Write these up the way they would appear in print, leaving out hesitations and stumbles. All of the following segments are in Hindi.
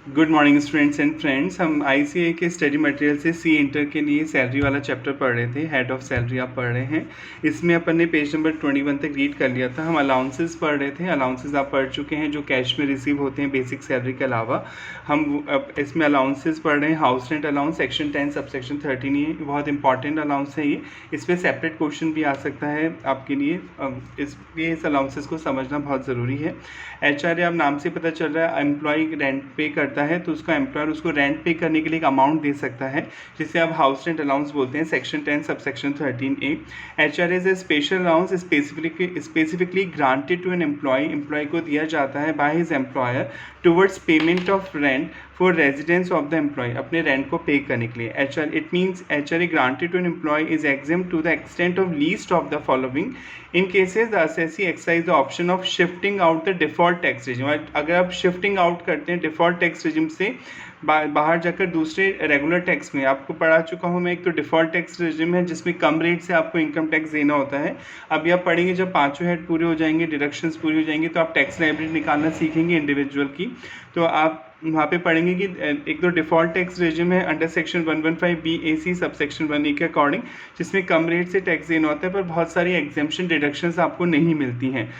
Good morning students and friends. हम आईसीए के स्टडी मटेरियल से सी इंटर के लिए सैलरी वाला चैप्टर पढ़ रहे थे। हेड ऑफ सैलरी आप पढ़ रहे हैं। इसमें अपन ने पेज नंबर 21 तक रीड कर लिया था। हम अलाउंसेस पढ़ रहे थे। अलाउंसेस आप पढ़ चुके हैं जो कैश में रिसीव होते हैं बेसिक सैलरी के अलावा। हम अब इसमें अलाउंसेस पढ़ रहे हैं। House rent allowance section 10 sub section 13 ये बहुत इंपॉर्टेंट अलाउंस है। ये इस पर सेपरेट क्वेश्चन भी आ सकता है आपके लिए, इसलिए इस अलाउंसेस को समझना बहुत ज़रूरी है। एचआरए आप नाम से पता चल रहा है, एम्प्लॉय रेंट पे करता है तो उसका एम्प्लॉयर उसको रेंट पे करने के लिए एक अमाउंट दे सकता है जिसे आप हाउस रेंट अलाउंस बोलते हैं। Section 10 sub section 13A। HRA is a special allowance specifically granted to an employee को दिया जाता है by his employer towards payment of rent for residence of the employee, अपने रेंट को पे करने के लिए। HR it means HRA granted to an employee is exempt to the extent of least of the following in cases the assessee exercise the option of shifting out the default tax regime. अगर आप शिफ्टिंग आउट करते हैं डिफॉल्ट टैक्स रिजिम से बाहर जाकर दूसरे रेगुलर टैक्स में, आपको पढ़ा चुका हूँ मैं, एक तो डिफ़ॉल्ट टैक्स रिजिम है जिसमें कम रेट से आपको इनकम टैक्स देना होता है। अभी आप पढ़ेंगे जब पाँचों हेड पूरे हो जाएंगे, डिडक्शंस पूरी हो जाएंगी, तो आप टैक्स लायबिलिटी निकालना सीखेंगे इंडिविजुअल की। तो आप वहाँ पे पढ़ेंगे कि एक तो डिफ़ॉल्ट टैक्स रेजिम है under section 115BAC sub section 1A के अकॉर्डिंग, जिसमें कम रेट से टैक्स देना होता है पर बहुत सारी एग्जेम्पशन डिडक्शंस आपको नहीं मिलती हैं।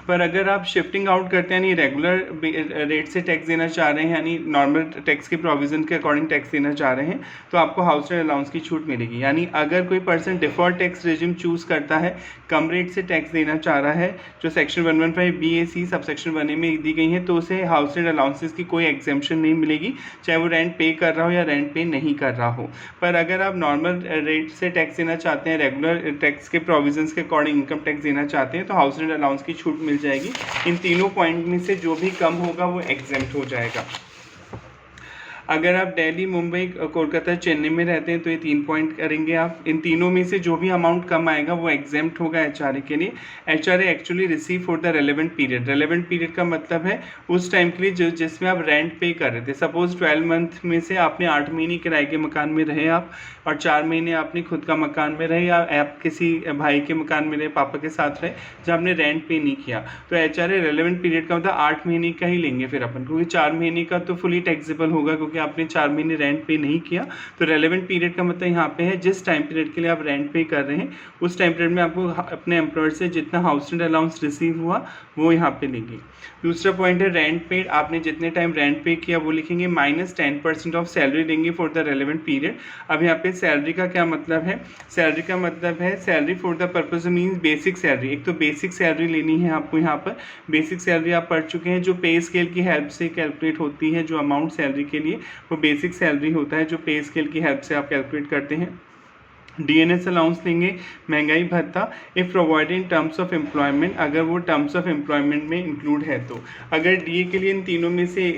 पर अगर आप शिफ्टिंग आउट करते हैं यानी रेगुलर रेट से टैक्स देना चाह रहे हैं, यानी नॉर्मल टैक्स के प्रोविज़न के अकॉर्डिंग टैक्स देना चाह रहे हैं, तो आपको हाउस रेंट अलाउंस की छूट मिलेगी। यानी अगर कोई person default tax regime choose करता है, कम रेट से टैक्स देना चाह रहा है, जो section 115BAC sub section 1A में दी गई है, तो उसे हाउस रेंट अलाउंसेस की कोई एग्जेम्पशन नहीं मिलेगी, चाहे वो रेंट पे कर रहा हो या रेंट पे नहीं कर रहा हो। पर अगर आप नॉर्मल रेट से टैक्स देना चाहते हैं, रेगुलर टैक्स के प्रोविजंस के अकॉर्डिंग इनकम टैक्स देना चाहते हैं, तो हाउस रेंट अलाउंस की छूट मिल जाएगी। इन तीनों पॉइंट में से जो भी कम होगा वो एग्जेम्प्ट हो जाएगा। अगर आप दिल्ली, मुंबई, कोलकाता, चेन्नई में रहते हैं तो ये 3 पॉइंट करेंगे आप। इन तीनों में से जो भी अमाउंट कम आएगा वो एग्जेम्प्ट होगा एचआरए के लिए। HRA actually receive for the relevant period. Relevant period का मतलब है उस टाइम के लिए जिसमें आप रेंट पे कर रहे थे। सपोज 12 मंथ में से आपने 8 महीने किराए के मकान में रहे आप, और 4 महीने आपने खुद का मकान में रहे, या आप किसी भाई के मकान में रहे, पापा के साथ रहे, जब आपने रेंट पे नहीं किया, तो एचआरए रेलेवेंट पीरियड का मतलब 8 महीने का ही लेंगे फिर अपन, क्योंकि 4 महीने का तो फुली टैक्सेबल होगा क्योंकि आपने 4 महीने रेंट पे नहीं किया। तो रेलेवेंट पीरियड का मतलब यहाँ पे है जिस टाइम पीरियड के लिए आप रेंट पे कर रहे हैं उस टाइम पीरियड में आपको अपने एम्प्लॉयर से जितना हाउस रेंट अलाउंस रिसीव हुआ वो यहाँ पे लेंगे। दूसरा पॉइंट है रेंट पेड। आपने जितने टाइम रेंट पे किया वो लिखेंगे, माइनस 10% ऑफ सैलरी लेंगे फॉर द रेलेवेंट पीरियड। अब यहाँ पे सैलरी का क्या मतलब है? सैलरी का मतलब है salary for the purpose means basic salary. एक तो बेसिक सैलरी लेनी है आपको। यहाँ पर बेसिक सैलरी आप पढ़ चुके हैं, जो पे स्केल की हेल्प से कैलकुलेट होती है। जो अमाउंट सैलरी के लिए वो बेसिक सैलरी होता है, जो पे स्केल की हेल्प से आप कैलकुलेट करते हैं। डीएनएस अलाउंस लेंगे, महंगाई भत्ता, if provided in terms of employment, अगर वो टर्म्स ऑफ एम्प्लॉयमेंट में इंक्लूड है तो। अगर डीए के लिए इन तीनों में से,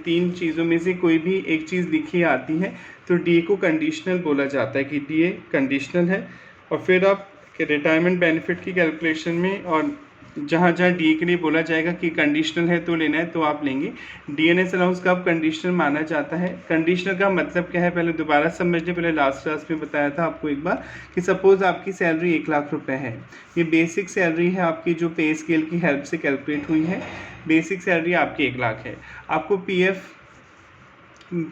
3 चीज़ों में से कोई भी एक चीज़ लिखी आती है तो डीए को कंडीशनल बोला जाता है कि डीए कंडीशनल है। और फिर आप रिटायरमेंट बेनिफिट की कैलकुलेशन में, और जहाँ जहाँ डी के लिए बोला जाएगा कि कंडीशनल है तो लेना है तो आप लेंगे। डीएनएस अलाउंस का अब कंडीशनल माना जाता है। कंडीशनल का मतलब क्या है पहले दोबारा समझने, पहले लास्ट क्लास में बताया था आपको एक बार कि सपोज आपकी सैलरी 1 लाख रुपए है। ये बेसिक सैलरी है आपकी, जो पे स्केल की हेल्प से कैलकुलेट हुई है। बेसिक सैलरी आपकी 1 लाख है। आपको पीएफ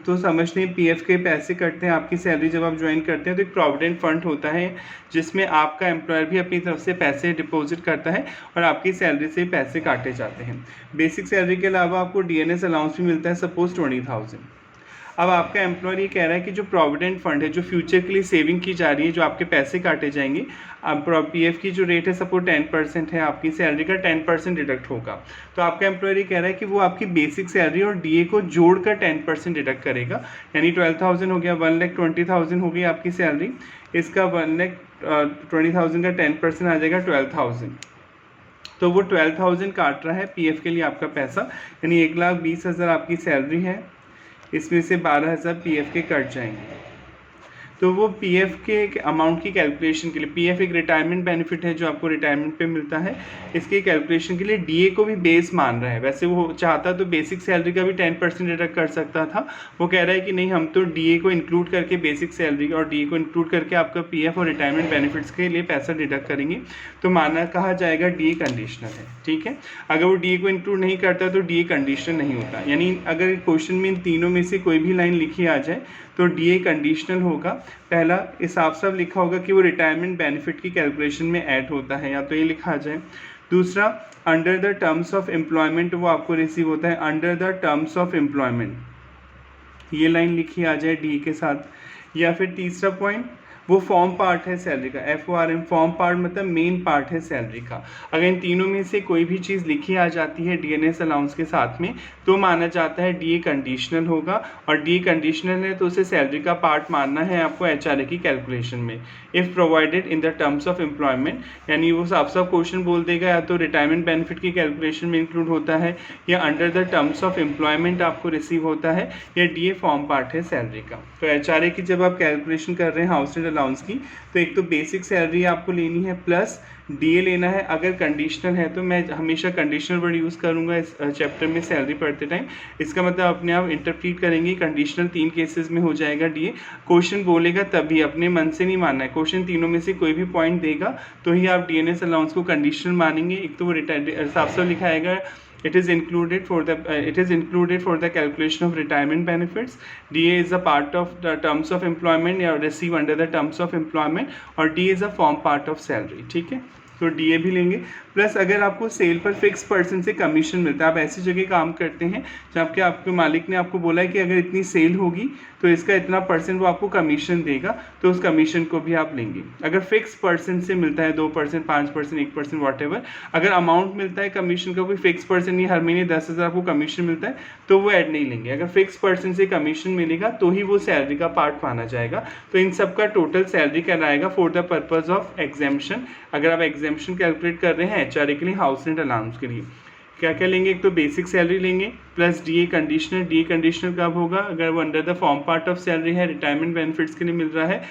तो समझते हैं, पीएफ के पैसे कटते हैं आपकी सैलरी जब आप ज्वाइन करते हैं, तो एक प्रोविडेंट फंड होता है जिसमें आपका एम्प्लॉयर भी अपनी तरफ से पैसे डिपॉजिट करता है और आपकी सैलरी से पैसे काटे जाते हैं। बेसिक सैलरी के अलावा आपको डीएनएस अलाउंस भी मिलता है, सपोज 20,000। अब आपका एम्प्लॉयर ये कह रहा है कि जो प्रोविडेंट फंड है, जो फ्यूचर के लिए सेविंग की जा रही है, जो आपके पैसे काटे जाएंगे, अब पीएफ की जो रेट है सपोज 10% है, आपकी सैलरी का 10% डिडक्ट होगा। तो आपका एम्प्लॉयर ये कह रहा है कि वो आपकी बेसिक सैलरी और डीए को जोड़कर 10% डिडक्ट करेगा। यानी 12,000 हो गया, 1,20,000 हो गई आपकी सैलरी। इसका 1,20,000 का 10% आ जाएगा 12,000। तो वो 12,000 काट रहा है पीएफ के लिए आपका पैसा, यानी 1,20,000 आपकी सैलरी है, इसमें से 12,000 पीएफ के कट जाएंगे। तो वो पीएफ के अमाउंट की कैलकुलेशन के लिए, पीएफ एक रिटायरमेंट बेनिफिट है जो आपको रिटायरमेंट पे मिलता है, इसके कैलकुलेशन के लिए डीए को भी बेस मान रहा है। वैसे वो चाहता तो बेसिक सैलरी का भी 10% डिडक्ट कर सकता था, वो कह रहा है कि नहीं, हम तो डीए को इंक्लूड करके बेसिक सैलरी और डीए को इंक्लूड करके आपका पीएफ और रिटायरमेंट बेनिफिट्स के लिए पैसा डिडक्ट करेंगे, तो माना कहा जाएगा डीए कंडीशनल है। ठीक है, अगर वो डीए को इंक्लूड नहीं करता तो डीए कंडीशनल नहीं होता। यानी अगर क्वेश्चन में इन तीनों में से कोई भी लाइन लिखी आ जाए तो डीए कंडीशनल होगा। पहला इस साफ साफ लिखा होगा कि वो रिटायरमेंट बेनिफिट की कैलकुलेशन में ऐड होता है, या तो ये लिखा जाए। दूसरा, under the terms of employment वो आपको रिसीव होता है, under the terms of employment, ये लाइन लिखी आ जाए डी के साथ। या फिर तीसरा पॉइंट, वो फॉर्म पार्ट है सैलरी का, FORM फॉर्म पार्ट मतलब मेन पार्ट है सैलरी का। अगर इन तीनों में से कोई भी चीज़ लिखी आ जाती है डीएनएस अलाउंस के साथ में तो माना जाता है डीए कंडीशनल होगा, और डीए कंडीशनल है तो उसे सैलरी का पार्ट मानना है आपको एचआरए की कैलकुलेशन में, if provided in the terms of employment. यानी वो साफ साफ क्वेश्चन बोल देगा, या तो रिटायरमेंट बेनिफिट की कैलकुलेशन में इंक्लूड होता है, या under the terms of employment आपको रिसीव होता है, या डीए फॉर्म पार्ट है सैलरी का। तो एचआरए की जब आप कैलकुलेशन कर रहे हैं हाउस रेंट अलाउंस की, तो एक तो बेसिक सैलरी आपको लेनी है प्लस डीए लेना है। अगर कंडीशनल है तो मैं हमेशा कंडीशनल वर्ड यूज़ करूंगा इस चैप्टर में सैलरी पढ़ते टाइम। इसका मतलब अपने आप इंटरप्रीट करेंगे, कंडीशनल 3 केसेस में हो जाएगा डीए। क्वेश्चन बोलेगा तभी, अपने मन से नहीं मानना है। क्वेश्चन तीनों में से कोई भी पॉइंट देगा तो ही आप डीएनएस अलाउंस को कंडीशनल मानेंगे। एक तो वो साफ साफ लिखा आएगा, it is included for the calculation of retirement benefits. DA is a part of the terms of employment या receive under the terms of employment, और DA is a form part of salary. ठीक है, तो डीए भी लेंगे। प्लस अगर आपको सेल पर फिक्स परसेंट से कमीशन मिलता है, आप ऐसी जगह काम करते हैं जबकि आपके मालिक ने आपको बोला है कि अगर इतनी सेल होगी तो इसका इतना परसेंट वो आपको कमीशन देगा, तो उस कमीशन को भी आप लेंगे। अगर फिक्स परसेंट से मिलता है 2%, 5%, 1%, वॉटेवर, अगर अमाउंट मिलता है कमीशन का कोई फिक्स परसेंट नहीं, हर महीने 10,000 आपको कमीशन मिलता है तो वो ऐड नहीं लेंगे। अगर फिक्स परसेंट से कमीशन मिलेगा तो ही वो सैलरी का पार्ट माना जाएगा। तो इन सब का टोटल सैलरी कहलाएगा for the purpose of exemption. अगर आप एग्जेम्पशन कैलकुलेट कर रहे हैं एचआरए के लिए, हाउस रेंट अलाउंस के लिए, क्या क्या लेंगे? एक तो बेसिक सैलरी लेंगे plus DA conditional. DA conditional कब होगा? अगर वो under the form part of salary है, रिटायरमेंट बेनिफिट्स के लिए मिल रहा है,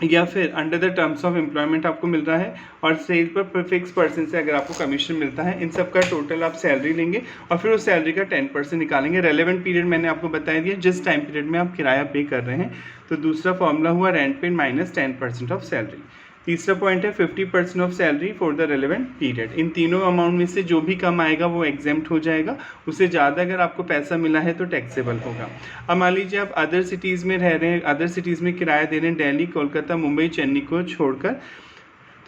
या फिर under the terms of employment आपको मिल रहा है, और सेल पर फिक्स परसेंट से अगर आपको कमीशन मिलता है। इन सब का टोटल आप सैलरी लेंगे और फिर उस सैलरी का 10% निकालेंगे। रेलेवेंट पीरियड मैंने आपको बता दिया, जिस टाइम पीरियड में आप किराया पे कर रहे हैं। तो दूसरा फॉर्मूला हुआ rent paid minus 10% of salary. तीसरा पॉइंट है 50% of salary for the relevant period. इन तीनों अमाउंट में से जो भी कम आएगा वो एग्जेम्प्ट हो जाएगा, उससे ज़्यादा अगर आपको पैसा मिला है तो टैक्सेबल होगा। अब मान लीजिए आप अदर सिटीज़ में रह रहे हैं, अदर सिटीज़ में किराया दे रहे हैं, दिल्ली, कोलकाता, मुंबई, चेन्नई को छोड़कर,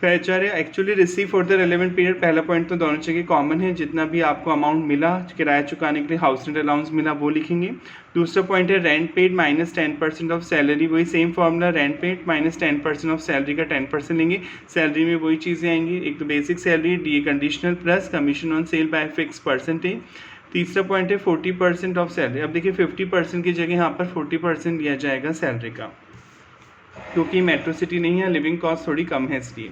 तो HRA actually receive for the relevant period. पहला पॉइंट तो दोनों जगह कॉमन है, जितना भी आपको अमाउंट मिला किराया चुकाने के लिए, हाउस रेंट अलाउंस मिला, वो लिखेंगे। दूसरा पॉइंट है rent paid minus 10% of salary. वही same formula, rent paid minus 10% of salary का 10% लेंगे। सैलरी में वही चीज़ें आएंगी, एक तो basic salary, DA conditional plus commission on sale by fix percentage. तीसरा पॉइंट है 40% ऑफ सैलरी। अब देखिए 50% की जगह यहाँ पर 40% दिया जाएगा सैलरी का, क्योंकि मेट्रो सिटी नहीं है, लिविंग कॉस्ट थोड़ी कम है इसलिए।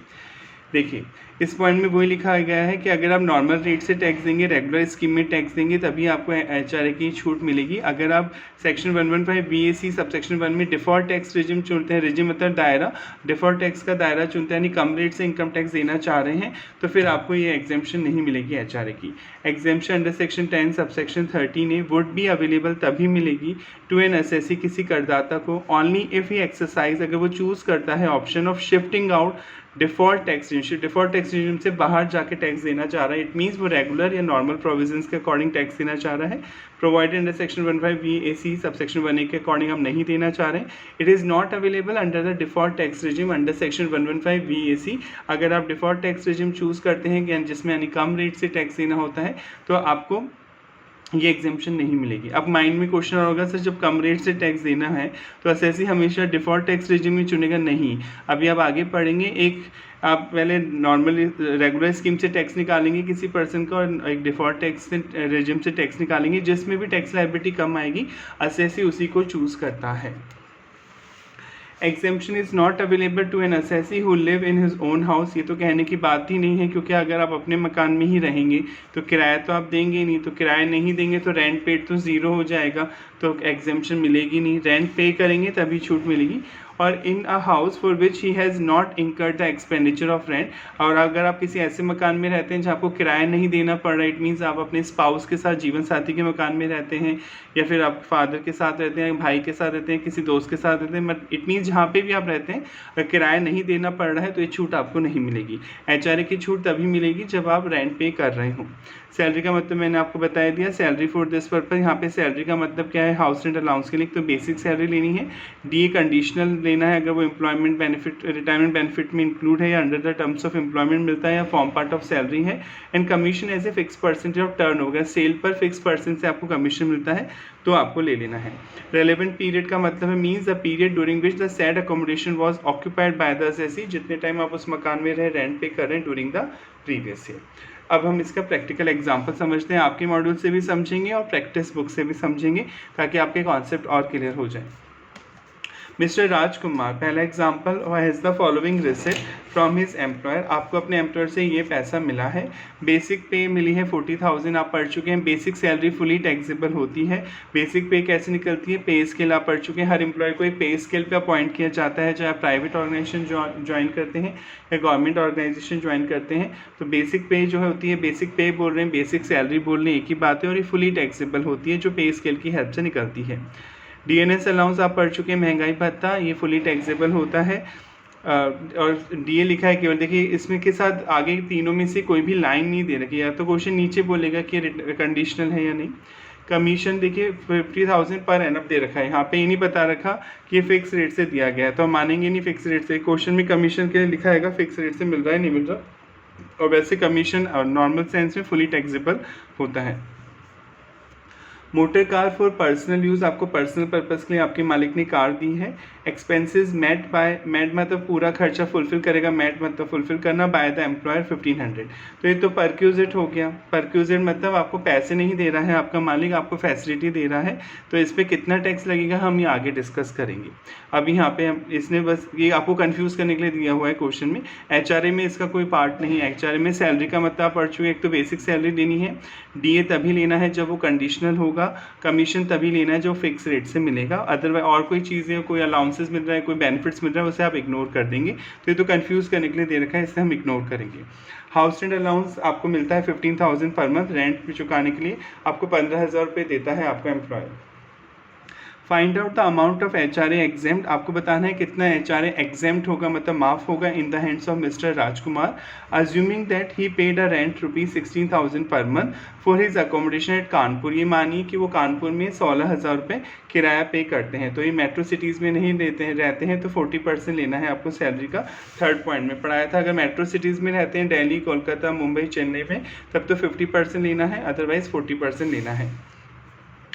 देखिए इस पॉइंट में वही लिखा गया है कि अगर आप नॉर्मल रेट से टैक्स देंगे, रेगुलर स्कीम में टैक्स देंगे, तभी आपको एचआरए की छूट मिलेगी। अगर आप सेक्शन 115 BAC सब सेक्शन 1 में डिफॉल्ट टैक्स रिजिम चुनते हैं, रिजिम मतलब दायरा, डिफॉल्ट टैक्स का दायरा चुनते हैं, यानी कम रेट से इनकम टैक्स देना चाह रहे हैं, तो फिर आपको ये एग्जेम्पशन नहीं मिलेगी एचआरए की। Exemption under section 10 sub section 13A would भी अवेलेबल तभी मिलेगी टू एन एसएससी किसी करदाता को, ओनली इफ ही एक्सरसाइज, अगर वो चूज़ करता है option of shifting out default tax regime. Default tax regime से बाहर जाके टैक्स देना चाह रहा है, इट मीन्स वो रेगुलर या नॉर्मल प्रोविजंस के अकॉर्डिंग टैक्स देना चाह रहा है। Provided under section 15 BAC sub section 1A के अकॉर्डिंग हम नहीं देना चाह रहे हैं। It is not available under the default tax regime under section 115 BAC। अगर आप डिफॉल्ट टैक्स रेजिम चूज़ करते हैं जिसमें यानी कम रेट से टैक्स देना होता है, तो आपको ये एग्जेम्पशन नहीं मिलेगी। अब माइंड में क्वेश्चन होगा सर जब कम रेट से टैक्स देना है तो एसएससी हमेशा डिफॉल्ट टैक्स रेजिम में चुनेगा? नहीं, अभी आप आगे पढ़ेंगे। एक आप पहले नॉर्मल रेगुलर स्कीम से टैक्स निकालेंगे किसी पर्सन का, और एक डिफॉल्ट टैक्स रेजिम से टैक्स निकालेंगे, जिसमें भी टैक्स लायबिलिटी कम आएगी एसएससी उसी को चूज़ करता है। Exemption is not available to an assessee who live in his own house, ये तो कहने की बात ही नहीं है, क्योंकि अगर आप अपने मकान में ही रहेंगे तो किराया तो आप देंगे ही नहीं, तो किराया नहीं देंगे तो रेंट पेड तो ज़ीरो हो जाएगा, तो एग्जेम्पशन मिलेगी नहीं। रेंट पे करेंगे तभी छूट मिलेगी। और in a house for which he has not incurred the expenditure of rent, और अगर आप किसी ऐसे मकान में रहते हैं जहाँ आपको किराया नहीं देना पड़ रहा है, इट मीन्स आप अपने स्पाउस के साथ, जीवन साथी के मकान में रहते हैं, या फिर आप फादर के साथ रहते हैं, भाई के साथ रहते हैं, किसी दोस्त के साथ रहते हैं, बट इट मीन्स जहाँ पे भी आप रहते हैं अगर किराया नहीं देना पड़ रहा है तो ये छूट आपको नहीं मिलेगी। HRA की छूट तभी मिलेगी जब आप रेंट पे कर रहे हो। सैलरी का मतलब मैंने आपको बता दिया, सैलरी फॉर दिस पर्पज। यहाँ पे सैलरी का मतलब क्या है, हाउस रेंट अलाउंस के लिए तो बेसिक सैलरी लेनी है, DA कंडीशनल लेना है अगर वो एम्प्लॉयमेंट बेनिफिट, रिटायरमेंट बेनिफिट में इंक्लूड है या under the terms of employment मिलता है या फॉर्म पार्ट ऑफ सैलरी है। And commission as a fix percentage of turn होगा, सेल पर फिक्स परसेंट से आपको कमीशन मिलता है तो आपको ले लेना है। रेलेवेंट पीरियड का मतलब है means the period during which the said accommodation was occupied by the assessee, जितने टाइम आप उस मकान में रहे, रेंट पे कर रहे हैं ड्यूरिंग द प्रीवियस ईयर। अब हम इसका प्रैक्टिकल एग्जांपल समझते हैं, आपके मॉड्यूल से भी समझेंगे और प्रैक्टिस बुक से भी समझेंगे ताकि आपके कॉन्सेप्ट और क्लियर हो जाए। मिस्टर राजकुमार, पहला example, has the following receipt from his employer, आपको अपने एम्प्लॉयर से ये पैसा मिला है। बेसिक पे मिली है 40,000, आप पढ़ चुके हैं। बेसिक सैलरी फुली टैक्सेबल होती है। बेसिक पे कैसे निकलती है, पे स्केल आप पढ़ चुके हैं। हर एम्प्लॉय को एक पे स्केल पे अपॉइंट किया जाता है, चाहे आप प्राइवेट ऑर्गेनाइजेशन ज्वाइन करते हैं या गवर्नमेंट ऑर्गेनाइजेशन ज्वाइन करते हैं। तो बेसिक पे जो होती है, बेसिक पे बोल रहे हैं, बेसिक सैलरी बोल रहे हैं, एक ही बात है, और ये फुली टैक्सेबल होती है जो पे स्केल की हेल्प से निकलती है। DNS अलाउंस आप पढ़ चुके हैं, महंगाई भत्ता, ये फुली टैक्सेबल होता है। और DA लिखा है केवल, देखिए इसमें के साथ आगे तीनों में से कोई भी लाइन नहीं दे रखी, या तो क्वेश्चन नीचे बोलेगा कि कंडीशनल है या नहीं। कमीशन देखिए 50,000 पर एनम दे रखा है, यहाँ पे ये नहीं बता रखा कि ये फिक्स रेट से दिया गया है, तो हम मानेंगे नहीं फिक्स रेट से। क्वेश्चन में कमीशन के लिए लिखा है फिक्स रेट से मिल रहा है, नहीं मिल रहा, और वैसे कमीशन नॉर्मल सेंस में फुली टैक्सेबल होता है। Motor car for personal use, आपको पर्सनल पर्पज़ के लिए आपके मालिक ने कार दी है। एक्सपेंसेस मेट बाय, मेट मतलब पूरा खर्चा फुलफिल करेगा, मेट मतलब फुलफिल करना, बाय द एम्प्लॉयर 1500, तो ये तो परक्यूजिट हो गया। परक्यूजिट मतलब आपको पैसे नहीं दे रहा है आपका मालिक, आपको फैसिलिटी दे रहा है, तो इस पर कितना टैक्स लगेगा हम ये आगे डिस्कस करेंगे। अब यहाँ पे हम इसने बस ये आपको कंफ्यूज करने के लिए दिया हुआ है क्वेश्चन में। HRA में इसका कोई पार्ट नहीं है। HRA में सैलरी का मतलब आप पढ़ चुके, एक तो बेसिक सैलरी लेनी है, DA तभी लेना है जब वो कंडीशनल होगा, कमीशन तभी लेना है जो फिक्स रेट से मिलेगा, अदरवाइज और कोई चीज़ें, कोई अलाउंसेस मिल रहा है, कोई बेनिफिट्स मिल रहा है, उसे आप इग्नोर कर देंगे। तो ये तो कंफ्यूज करने के लिए दे रखा है, इससे हम इग्नोर करेंगे। हाउस रेंट अलाउंस आपको मिलता है 15,000 पर मंथ, रेंट पे चुकाने के लिए आपको 15,000 रुपये देता है आपका employer. Find out the amount of HRA exempt, आपको बताना है कितना HRA एग्जेम्प्ट होगा, मतलब माफ़ होगा in the hands of mister Rajkumar, assuming that he paid a rent ₹16,000 per month for his accommodation at Kanpur. ये मानिए कि वो कानपुर में 16,000 रुपये किराया पे करते हैं, तो ये मेट्रो सिटीज़ में नहीं रहते हैं तो 40% लेना है आपको सैलरी का। थर्ड पॉइंट में पढ़ाया था, अगर मेट्रो सिटीज़ में रहते हैं, दिल्ली, कोलकाता, मुंबई, चेन्नई में, तब तो 50% लेना है, अदरवाइज 40% लेना है।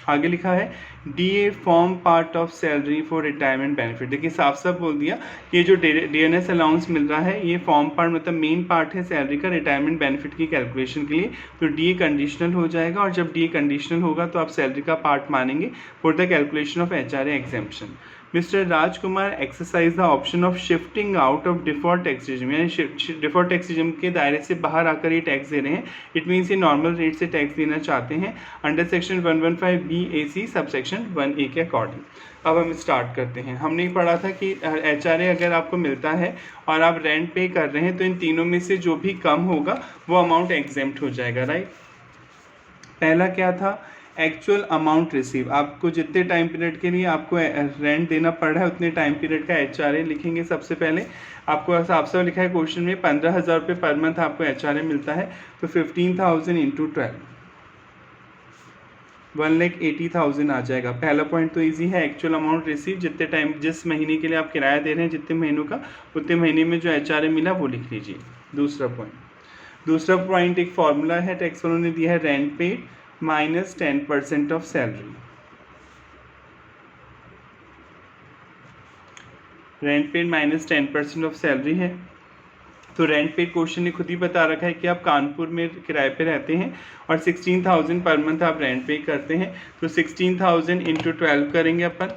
आगे लिखा है DA form part of salary for retirement benefit, देखिए साफ साफ बोल दिया कि ये जो DNS अलाउंस मिल रहा है ये फॉर्म पार्ट मतलब मेन पार्ट है सैलरी का रिटायरमेंट बेनिफिट की कैलकुलेशन के लिए, तो DA कंडीशनल हो जाएगा, और जब DA कंडीशनल होगा तो आप सैलरी का पार्ट मानेंगे for the calculation of HRA exemption. Mister Rajkumar exercise the option of shifting out of default tax regime, यानी डिफॉल्ट टैक्स रिजिम के दायरे से बाहर आकर ये टैक्स दे रहे हैं, इट मीन्स ये नॉर्मल रेट से टैक्स देना चाहते हैं under section 115BAC sub section 1A के अकॉर्डिंग। अब हम स्टार्ट करते हैं। हमने पढ़ा था कि HRA अगर आपको मिलता है और आप रेंट पे कर रहे हैं तो इन तीनों में से जो भी कम होगा वो अमाउंट एग्जेम्प्ट हो जाएगा, राइट। पहला क्या था, एक्चुअल अमाउंट रिसीव, आपको जितने टाइम पीरियड के लिए आपको रेंट देना पड़ रहा है उतने टाइम पीरियड का HRA लिखेंगे। सबसे पहले आपको साफ साफ लिखा है क्वेश्चन में 15,000 रुपये पर मंथ आपको HRA मिलता है, तो 15,000 इंटू 12 1,80,000 आ जाएगा। पहला पॉइंट तो इजी है, एक्चुअल अमाउंट रिसीव, जितने टाइम जिस महीने के लिए आप किराया दे रहे हैं जितने महीनों का उतने महीने में जो HRA मिला वो लिख लीजिए। दूसरा पॉइंट एक फॉर्मूला है टैक्स वालों ने दिया है, rent paid minus 10% of salary. Rent paid minus 10% of salary है, तो रेंट पेड क्वेश्चन ने खुद ही बता रखा है कि आप कानपुर में किराए पे रहते हैं और 16,000 पर मंथ आप रेंट पे करते हैं, तो 16,000 इंटू 12 करेंगे अपन,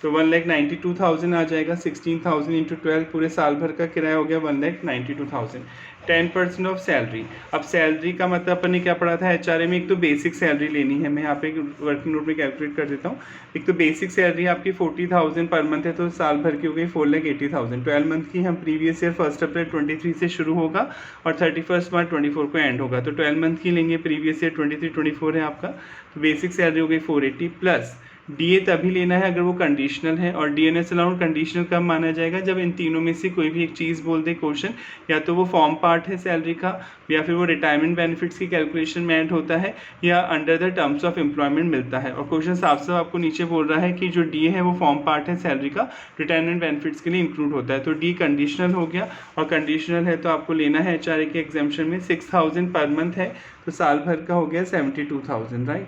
तो 1,92,000 आ जाएगा। 16,000 इंटू 12 पूरे साल भर का किराया हो गया 1,92,000। 10% ऑफ सैलरी। अब सैलरी का मतलब अपन ने क्या पढ़ा था HRA में, एक तो बेसिक सैलरी लेनी है। मैं यहाँ पे वर्किंग नोट में कैलकुलेट कर देता हूँ। एक तो बेसिक सैलरी आपकी 40,000 पर मंथ है, तो साल भर की हो गई 4,80,000। 12 मंथ की हम प्रीवियस ईयर 1 अप्रैल 23 से शुरू होगा और 31 मार्च 24 को एंड होगा। तो 12 मंथ की लेंगे, प्रीवियस ईयर 23-24 है आपका। तो बेसिक सैलरी हो गई 480 प्लस डीए तभी लेना है अगर वो कंडीशनल है। और डीएनएस अलाउंड कंडीशनल कब माना जाएगा, जब इन तीनों में से कोई भी एक चीज़ बोल दे क्वेश्चन, या तो वो फॉर्म पार्ट है सैलरी का, या फिर वो रिटायरमेंट बेनिफिट्स की कैलकुलेशन में ऐड होता है, या under the terms of employment मिलता है। और क्वेश्चन साफ साफ आपको नीचे बोल रहा है कि जो डी है वो फॉर्म पार्ट है सैलरी का, रिटायरमेंट बेनिफिट्स के लिए इंक्लूड होता है। तो डी कंडीशनल हो गया, और कंडीशनल है तो आपको लेना है HRA के एग्जाम्पशन में 6,000 पर मंथ है, तो साल भर का हो गया 72,000, राइट।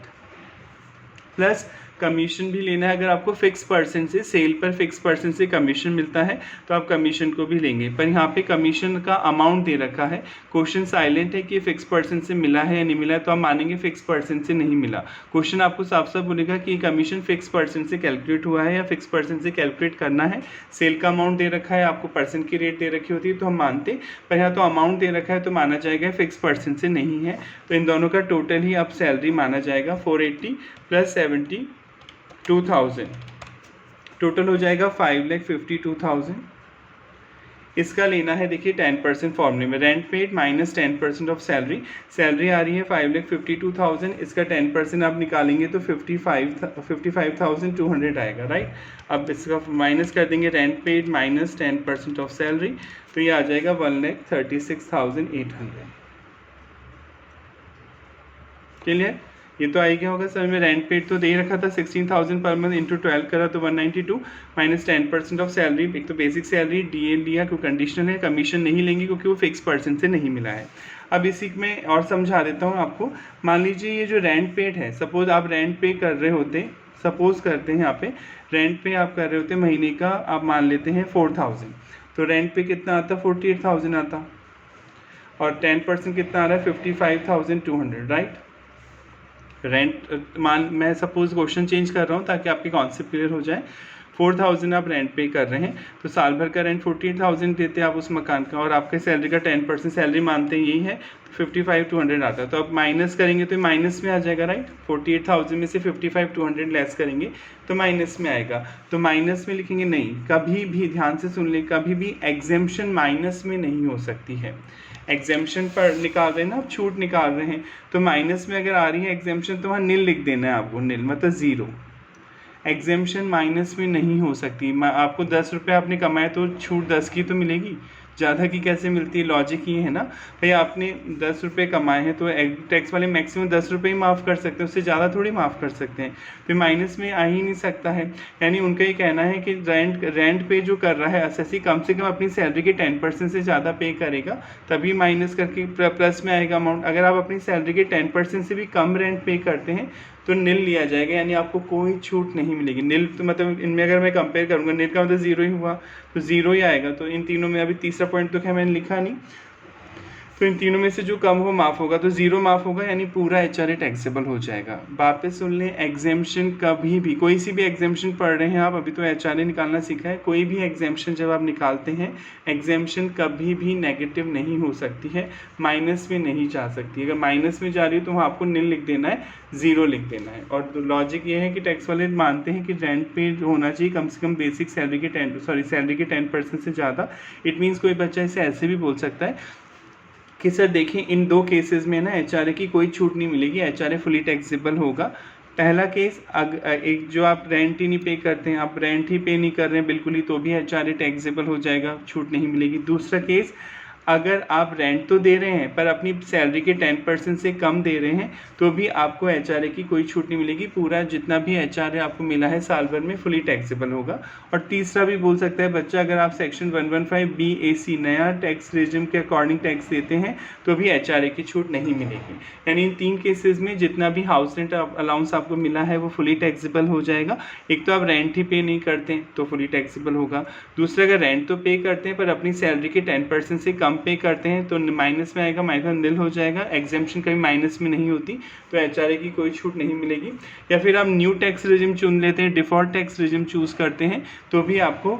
प्लस कमीशन भी लेना है। अगर आपको फिक्स परसेंट से सेल पर फिक्स परसेंट से कमीशन मिलता है तो आप कमीशन को भी लेंगे। पर यहाँ पे कमीशन का अमाउंट दे रखा है, क्वेश्चन साइलेंट है कि फिक्स परसेंट से मिला है या नहीं मिला है, तो आप मानेंगे फिक्स परसेंट से नहीं मिला। क्वेश्चन आपको साफ साफ बोलेगा कि कमीशन फिक्स परसेंट से कैलकुलेट हुआ है या फिक्स परसेंट से कैलकुलेट करना है। सेल का अमाउंट दे रखा है, आपको परसेंट की रेट दे रखी होती है तो हम मानते, पर यहाँ तो अमाउंट दे रखा है तो माना जाएगा फिक्स परसेंट से नहीं है। तो इन दोनों का टोटल ही अब सैलरी माना जाएगा 480 प्लस 72,000, टोटल हो जाएगा 5,52,000। इसका लेना है देखिए 10% फॉर्मूले में, rent paid minus 10% of salary. Salary आ रही है 5,52,000, इसका 10% आप निकालेंगे तो 55,200 आएगा, राइट। अब इसका माइनस कर देंगे rent paid minus 10% of salary, तो ये आ जाएगा 1,36,800। क्लियर। ये तो आई गया होगा सर में। रेंट पेड तो दे रखा था 16,000 पर मंथ इंटू 12 करा तो 192 माइनस 10% ऑफ सैलरी। एक तो बेसिक सैलरी डीए लिया क्योंकि कंडीशनल है, कमीशन नहीं लेंगे क्योंकि वो फिक्स परसेंट से नहीं मिला है। अब इसी में और समझा देता हूँ आपको। मान लीजिए ये जो रेंट पेड है, सपोज आप रेंट पे कर रहे होते, सपोज करते हैं यहाँ पे रेंट पे आप कर रहे होते महीने का, आप मान लेते हैं 4,000, तो रेंट पे कितना आता 48,000 आता, और 10% कितना आ रहा है 55,200, राइट। रेंट मैं सपोज क्वेश्चन चेंज कर रहा हूँ ताकि आपके कॉन्सेप्ट क्लियर हो जाए। 4,000 आप रेंट पे कर रहे हैं तो साल भर का रेंट 48,000 देते हैं आप उस मकान का, और आपके सैलरी का 10% सैलरी मानते हैं यही है, तो 55,200 आता है। तो अब माइनस करेंगे तो माइनस में आ जाएगा, राइट। 48,000 में से 55,200 लेस करेंगे तो माइनस में आएगा। तो माइनस में लिखेंगे नहीं, कभी भी ध्यान से सुन ले, कभी भी एग्जेम्पशन माइनस में नहीं हो सकती है। एग्जेम्पशन पर निकाल रहे हैं ना, आप छूट निकाल रहे हैं, तो माइनस में अगर आ रही है एग्जेम्पशन तो वहाँ नील लिख देना है आपको, नील मतलब ज़ीरो। एग्जेम्पशन माइनस में नहीं हो सकती। आपको 10 रुपये आपने कमाए तो छूट 10 की तो मिलेगी, ज़्यादा की कैसे मिलती है। लॉजिक ये है ना भाई, आपने 10 रुपये कमाए हैं तो टैक्स वाले मैक्सिमम 10 रुपये ही माफ़ कर सकते हैं, उससे ज़्यादा थोड़ी माफ़ कर सकते हैं। तो माइनस में आ ही नहीं सकता है। यानी उनका ये कहना है कि रेंट पे जो कर रहा है एसएससी कम से कम अपनी सैलरी के 10% से ज़्यादा पे करेगा, तभी माइनस करके प्लस में आएगा अमाउंट। अगर आप अपनी सैलरी के 10% से भी कम रेंट पे करते हैं तो नील लिया जाएगा, यानी आपको कोई छूट नहीं मिलेगी। नील तो मतलब इनमें अगर मैं कंपेयर करूँगा, नील का मतलब ज़ीरो ही हुआ, तो ज़ीरो ही आएगा। तो इन तीनों में अभी तीसरा पॉइंट तो क्या मैंने लिखा नहीं, तो इन तीनों में से जो कम हो माफ़ होगा, तो ज़ीरो माफ़ होगा, यानी पूरा HRA टैक्सेबल हो जाएगा। वापस सुन लें, एग्जेम्पशन कभी भी, कोई सी भी एग्जेम्पशन पढ़ रहे हैं आप, अभी तो HRA निकालना सीखा है, कोई भी एग्जेम्पशन जब आप निकालते हैं, एग्जेम्पशन कभी भी नेगेटिव नहीं हो सकती है, माइनस में नहीं जा सकती। अगर माइनस में जा रही है तो वहाँ आपको नील लिख देना है, ज़ीरो लिख देना है। और लॉजिक ये है कि टैक्स वाले मानते हैं कि रेंट पे होना चाहिए कम से कम बेसिक सैलरी के सैलरी के 10% से ज़्यादा। इट मीन्स कोई बच्चा इसे ऐसे भी बोल सकता है कि सर देखें इन दो केसेस में ना HRA की कोई छूट नहीं मिलेगी, HRA फुली टैक्सेबल होगा। पहला केस, एक जो आप रेंट ही नहीं पे करते हैं, आप रेंट ही पे नहीं कर रहे हैं बिल्कुल ही, तो भी HRA टैक्सेबल हो जाएगा, छूट नहीं मिलेगी। दूसरा केस, अगर आप रेंट तो दे रहे हैं पर अपनी सैलरी के 10% से कम दे रहे हैं तो भी आपको HRA की कोई छूट नहीं मिलेगी, पूरा जितना भी HRA आपको मिला है साल भर में फुली टैक्सेबल होगा। और तीसरा भी बोल सकता है बच्चा, अगर आप सेक्शन 115BAC नया टैक्स रेजिम के अकॉर्डिंग टैक्स देते हैं तो भी HRA की छूट नहीं मिलेगी। यानी इन तीन केसेस में जितना भी हाउस रेंट अलाउंस आपको मिला है वो फुली टैक्सेबल हो जाएगा। एक तो आप रेंट ही पे नहीं करते हैं तो फुली टैक्सेबल होगा, दूसरा अगर रेंट तो पे करते हैं पर अपनी सैलरी के 10% से कम कम पे करते हैं तो माइनस में आएगा, माइनस निल हो जाएगा। एग्जेम्पशन कभी माइनस में नहीं होती, तो HRA की कोई छूट नहीं मिलेगी। या फिर आप न्यू टैक्स रेजिम चुन लेते हैं, डिफ़ॉल्ट टैक्स रेजिम चूज़ करते हैं, तो भी आपको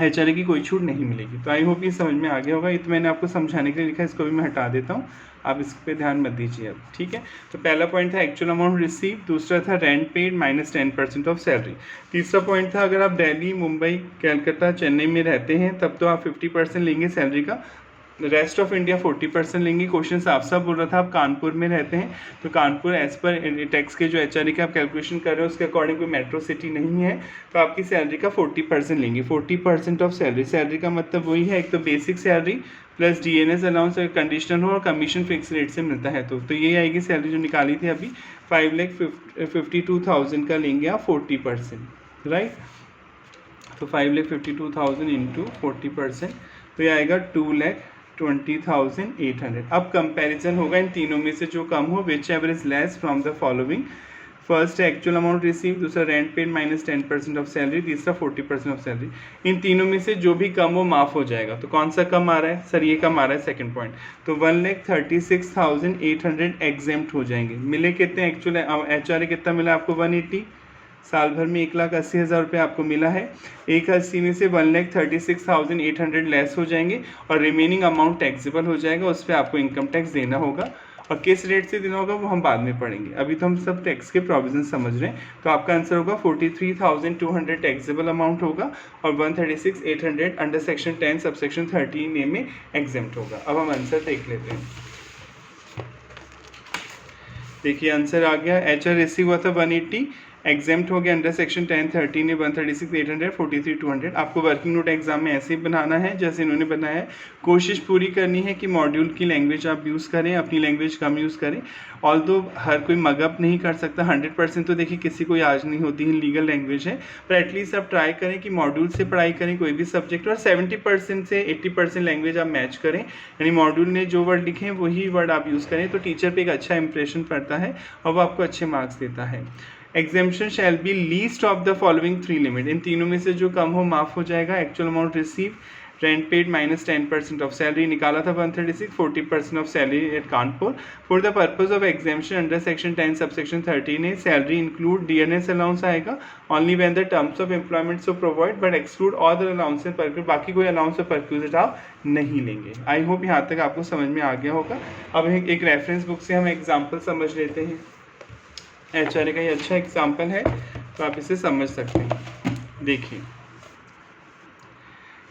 HRA की कोई छूट नहीं मिलेगी। तो आई होप ये समझ में आ गया होगा। ये तो मैंने आपको समझाने के लिए लिखा है, इसको भी मैं हटा देता हूँ, आप इस पर ध्यान मत दीजिए अब, ठीक है। तो पहला पॉइंट था एक्चुअल अमाउंट रिसीव, दूसरा था rent paid minus 10% of salary, तीसरा पॉइंट था अगर आप दिल्ली, मुंबई, कलकत्ता, चेन्नई में रहते हैं तब तो आप 50% लेंगे सैलरी का, रेस्ट ऑफ इंडिया 40% लेंगे। क्वेश्चन साफ साफ बोल रहा था आप कानपुर में रहते हैं तो कानपुर एज पर टैक्स के जो HRA के आप कैलकुलेशन कर रहे हो उसके अकॉर्डिंग कोई मेट्रो सिटी नहीं है, तो आपकी सैलरी का 40% लेंगे। 40% ऑफ सैलरी, सैलरी का मतलब वही है, एक तो basic salary plus DNS allowance अगर कंडीशनल हो और कमीशन फिक्स रेट से मिलता है तो ये आएगी सैलरी जो निकाली थी अभी 5,52,000 का लेंगे आप 40%, राइट। तो 5,52,000 इंटू 40%, तो ये आएगा 2,20,800। अब कंपैरिजन होगा इन तीनों में से जो कम हो, which ever is less from the following. First है एक्चुअल अमाउंट रिसीव, दूसरा rent paid minus 10% of salary, तीसरा 40% ऑफ सैलरी। इन तीनों में से जो भी कम वो माफ़ हो जाएगा। तो कौन सा कम आ रहा है सर? ये कम आ रहा है सेकंड पॉइंट। तो 1,36,800 एग्जेम्प्ट हो जाएंगे। मिले कितने एक्चुअल HRA कितना मिला आपको? 180। साल भर में 1,80,000 रुपये आपको मिला है। 180 में से 1,36,800 लेस हो जाएंगे और रिमेनिंग अमाउंट टैक्सेबल हो जाएगा, उस पर आपको इनकम टैक्स देना होगा। और किस रेट से देना होगा वो हम बाद में पढ़ेंगे, अभी तो हम सब टैक्स के प्रोविजन समझ रहे हैं। तो आपका आंसर होगा 43,200 टैक्सेबल अमाउंट होगा और 136,800 अंडर सेक्शन 10 सबसेक्शन 13A में एग्जेम्प्ट होगा। अब हम आंसर देख लेते हैं। देखिए आंसर आ गया, HR रिसीव हुआ था 180, एग्जेम्प्ट हो गया अंडर सेक्शन 10 13 में 136,800 43,200। आपको वर्किंग नोट एग्जाम में ऐसे ही बनाना है जैसे इन्होंने बनाया है। कोशिश पूरी करनी है कि मॉड्यूल की लैंग्वेज आप यूज़ करें, अपनी लैंग्वेज कम यूज़ करें। ऑल्दो हर कोई मगअप नहीं कर सकता 100%, तो देखिए किसी को आज नहीं होती है, लीगल लैंग्वेज है, पर एटलीस्ट आप ट्राई करें कि मॉड्यूल से पढ़ाई करें कोई भी सब्जेक्ट, और 70% से 80% लैंग्वेज आप मैच करें, यानी मॉड्यूल ने जो वर्ड लिखे हैं वही वर्ड आप यूज़ करें, तो टीचर पे एक अच्छा इंप्रेशन पड़ता है और वो आपको अच्छे मार्क्स देता है। Exemption shall be least of the following 3 limit, इन तीनों में से जो कम हो माफ़ हो जाएगा। Actual amount receive, rent paid minus 10% of salary निकाला था 136, 40% of salary at Kanpur. For the purpose of exemption under section 10 subsection 13A salary include DNS allowance आएगा only when the terms of employment so provide but exclude all the allowances पर, बाकी कोई अलाउंस और परक्यूजिट आप नहीं लेंगे। आई होप यहाँ तक आपको समझ में आ गया होगा। अब एक रेफरेंस बुक से हम एग्जाम्पल समझ लेते हैं। HRA का ये अच्छा एग्जाम्पल है तो आप इसे समझ सकते हैं। देखिए,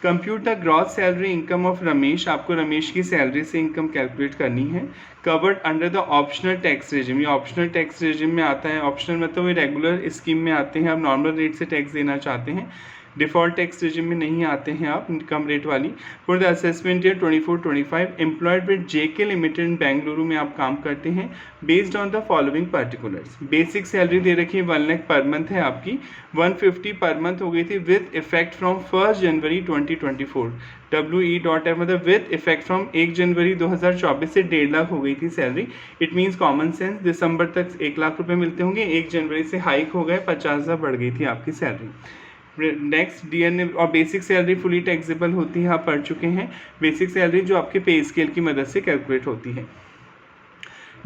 compute the gross salary income of Ramesh, आपको रमेश की सैलरी से इनकम कैलकुलेट करनी है। Covered under the optional tax regime, ये ऑप्शनल टैक्स रेजिम में आता है। ऑप्शनल मतलब ये रेगुलर स्कीम में आते हैं, आप नॉर्मल रेट से टैक्स देना चाहते हैं, डिफ़ॉल्ट टैक्स रेजिम में नहीं आते हैं आप, कम रेट वाली। For the assessment year 24-25 employed with JK limited in Bengaluru में आप काम करते हैं। Based on the following particulars, basic salary दे रखी है 1 लाख पर मंथ है आपकी, 150 पर मंथ हो गई थी with effect from 1 January 2024। WE.F मतलब विद इफेक्ट फ्रॉम 1 जनवरी 2024 से 1.5 लाख हो गई थी salary. It means common sense दिसंबर तक 1 लाख रुपए मिलते होंगे, 1 जनवरी से हाइक हो गए, 50,000 बढ़ गई थी आपकी सैलरी। नेक्स्ट DNA और बेसिक सैलरी फुली टैक्सेबल होती है, आप पढ़ चुके हैं। बेसिक सैलरी जो आपके पे स्केल की मदद से कैलकुलेट होती है।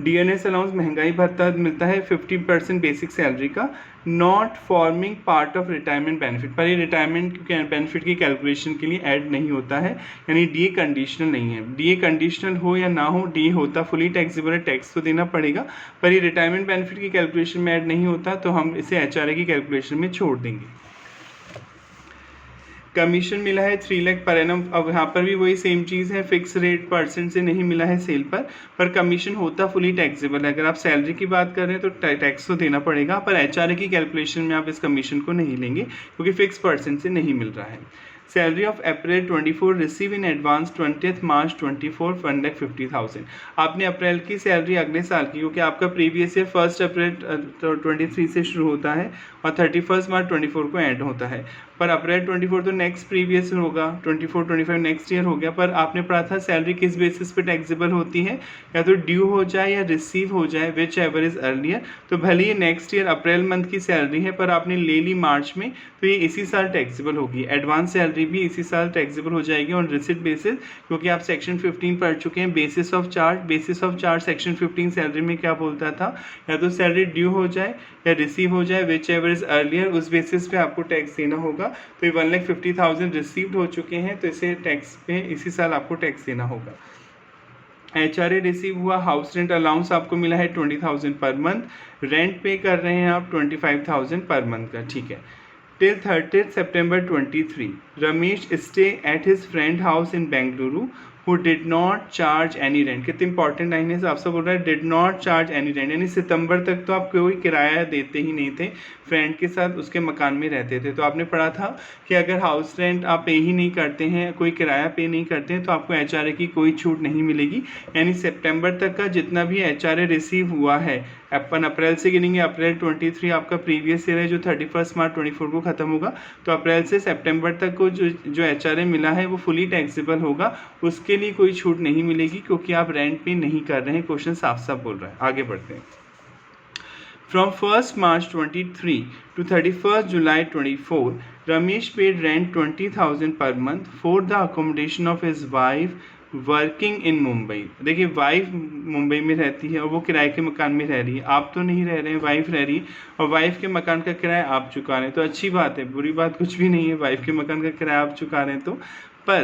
DNS अलाउंस महंगाई भत्ता मिलता है 50% बेसिक सैलरी का, not forming part of retirement benefit, पर ये रिटायरमेंट बेनिफिट की कैलकुलेशन के लिए ऐड नहीं होता है, यानी DA कंडीशनल नहीं है। DA कंडीशनल हो या ना हो, DA होता फुली टैक्सेबल है, टैक्स तो देना पड़ेगा, पर ये रिटायरमेंट बेनिफिट की कैलकुलेशन में ऐड नहीं होता, तो हम इसे HRA की कैलकुलेशन में छोड़ देंगे। कमीशन मिला है 3 लाख पर एनम, अब यहाँ पर भी वही सेम चीज़ है, फिक्स रेट परसेंट से नहीं मिला है सेल पर कमीशन होता फुली टैक्सेबल है। अगर आप सैलरी की बात कर रहे हैं तो टैक्स तो देना पड़ेगा, पर HRA की कैलकुलेशन में आप इस कमीशन को नहीं लेंगे क्योंकि फिक्स परसेंट से नहीं मिल रहा है। Salary of April 24 receive in advance 20 मार्च 24 1,50,000, आपने अप्रैल की सैलरी अगले साल की, क्योंकि आपका प्रीवियस ईयर 1 अप्रैल 23 से शुरू होता है और 31 मार्च 24 को एंड होता है, पर अप्रैल 24 तो नेक्स्ट प्रीवियस होगा, 24-25 नेक्स्ट ईयर हो गया। पर आपने पढ़ा था सैलरी किस बेसिस पे टैक्सेबल होती है, या तो ड्यू हो जाए या रिसीव हो जाए, विच एवर इज अर्लियर। तो भले ही नेक्स्ट ईयर अप्रैल मंथ की सैलरी है पर आपने ले ली मार्च में, तो ये इसी साल टैक्सेबल होगी। एडवांस सैलरी सैलरी भी इसी साल टैक्सेबल हो जाएगी ऑन रिसिट बेसिस, क्योंकि आप सेक्शन 15 पढ़ चुके हैं। Basis of charge section 15 salary में क्या बोलता था, या तो सैलरी ड्यू हो जाए या रिसीव हो जाए, विच एवर इज अर्लियर, उस बेसिस पे आपको टैक्स देना होगा। तो ये 1,50,000 रिसीव्ड हो चुके हैं, तो इसे टैक्स पे इसी साल आपको टैक्स देना होगा। HRA रिसीव हुआ, हाउस रेंट अलाउंस आपको मिला है 20,000 पर मंथ, रेंट पे कर रहे हैं आप 25,000 पर मंथ का, ठीक है। Till 30 September 23 Ramesh stay at his friend house in Bengaluru who did not charge any rent। कितनी इंपॉर्टेंट लाइन है, आपसे बोल रहा है did not charge any rent, यानी सितंबर तक तो आप कोई किराया देते ही नहीं थे, फ्रेंड के साथ उसके मकान में रहते थे। तो आपने पढ़ा था कि अगर हाउस रेंट आप पे ही नहीं करते हैं, कोई किराया पे नहीं करते हैं, तो आपको HRA की कोई छूट नहीं मिलेगी। यानी सितंबर तक का जितना भी HRA रिसीव हुआ है, अपन अप्रैल से गिनेंगे, अप्रैल 23 आपका प्रीवियस ईयर है जो 31 मार्च 24 को ख़त्म होगा, तो अप्रैल से सितंबर तक को जो HRA मिला है वो फुली टैक्सेबल होगा, उसके लिए कोई छूट नहीं मिलेगी क्योंकि आप रेंट पे नहीं कर रहे हैं। क्वेश्चन साफ साफ बोल रहा है। आगे बढ़ते हैं। From 1st March 23 to 31st July 24, Ramesh paid rent 20,000 per month for the accommodation of his wife working in Mumbai. देखिए वाइफ मुंबई में रहती है और वो किराए के मकान में रह रही है, आप तो नहीं रह रहे हैं, वाइफ रह रही है, और वाइफ के मकान का किराया आप चुका रहे हैं, तो अच्छी बात है, बुरी बात कुछ भी नहीं है, वाइफ के मकान का किराया आप चुका रहे हैं। तो पर